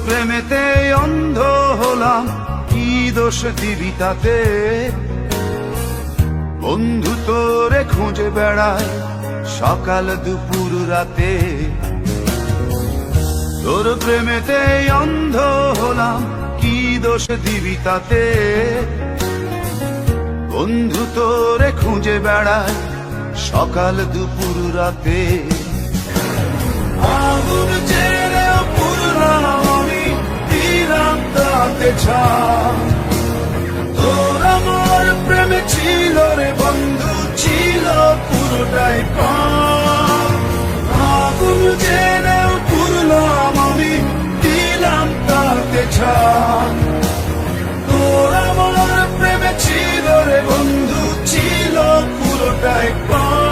প্রেমেতে অন্ধ হলাম, কি দোষ দিবি তাতে? বন্ধু তোরে খুঁজে বেড়ায় সকাল দুপুর রাতে। তোর প্রেমেতে অন্ধ হলাম, কি দোষ দিবি তাতে? বন্ধু তোরে খুঁজে বেড়ায় সকাল দুপুর রাতে। আগুন জেলেও পুরলাম আমি, দিলাম তাতে ছাই। তোর আমার প্রেমে ছিল রে বন্ধু, ছিল পুরোটাই পাপ। আগুন জেলেও পুরলাম আমি, দিলাম তাতে ছাই। তোর আমার প্রেমে ছিল রে বন্ধু, ছিল পুরোটাই পাপ।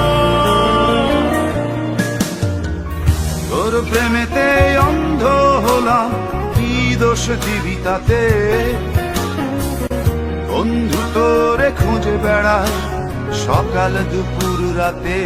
তোর প্রেমেতে অন্ধ হলাম, কি দোষ দিবি তাতে? বন্ধু তোরে খুঁজে বেড়ায় সকাল দুপুর রাতে।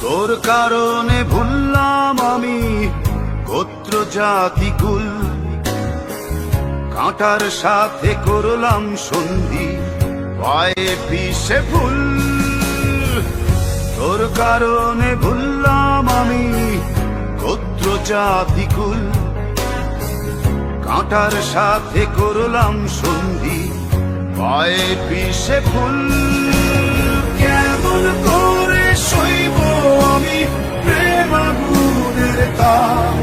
তোর কারণে ভুললাম আমি গোত্র জাতি কুল, কাঁটার সাথে করলাম সন্ধি, পায়ে পিষে ফুল। তোর কারণে ভুললাম আমি গোত্র জাতি কুল, কাঁটার সাথে করলাম সন্ধি, পায়ে পিষে ফুল। কেমন করে সইব আমি প্রেম আগুনের তাপ?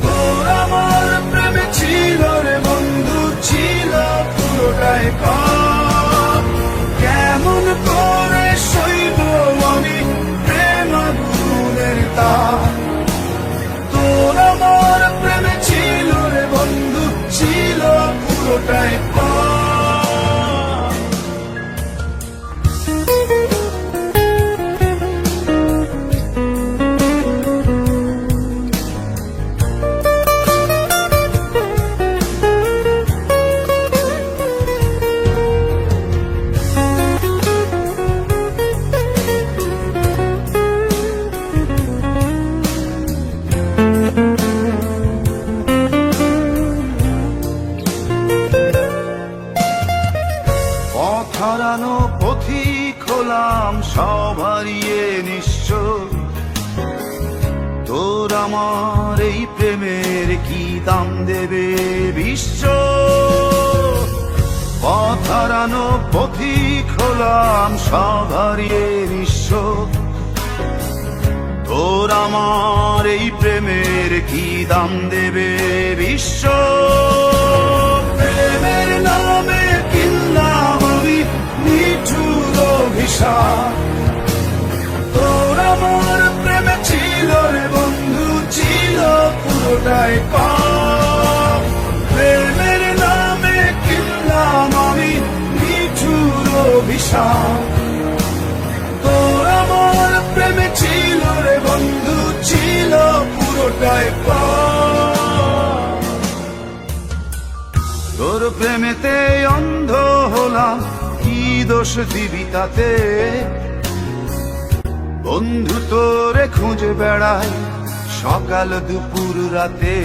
তোর আমার প্রেমে ছিল রে বন্ধু, ছিল পুরোটাই পাপ। কেমন করে সইব আমি প্রেম আগুনের তাপ? তোর আমার প্রেমে ছিল রে বন্ধু, ছিল পুরোটাই পাপ। হারানো পথিক হলাম সব হারিয়ে নিঃস্ব। তোর আমার এই প্রেমের কি দাম দেবে বিশ্ব? পথ হারানো পথিক হলাম সব হারিয়ে নিঃস্ব। তোর আমার এই প্রেমের কি দাম দেবে বিশ্ব? প্রেমের নামে কিনলাম আমি নিঠুর অভিশাপ। তোর আমার প্রেমে ছিল রে বন্ধু, ছিল পুরোটাই পাপ। প্রেমের নামে কিনলাম আমি নিঠুর অভিশাপ। তোর আমার প্রেমে ছিল রে বন্ধু, ছিল পুরোটাই পাপ। তোর প্রেমেতে অন্ধ হলাম, কি দোষ দিবি তাতে? বন্ধু তোরে খুঁজে বেড়ায় সকাল দুপুর রাতে।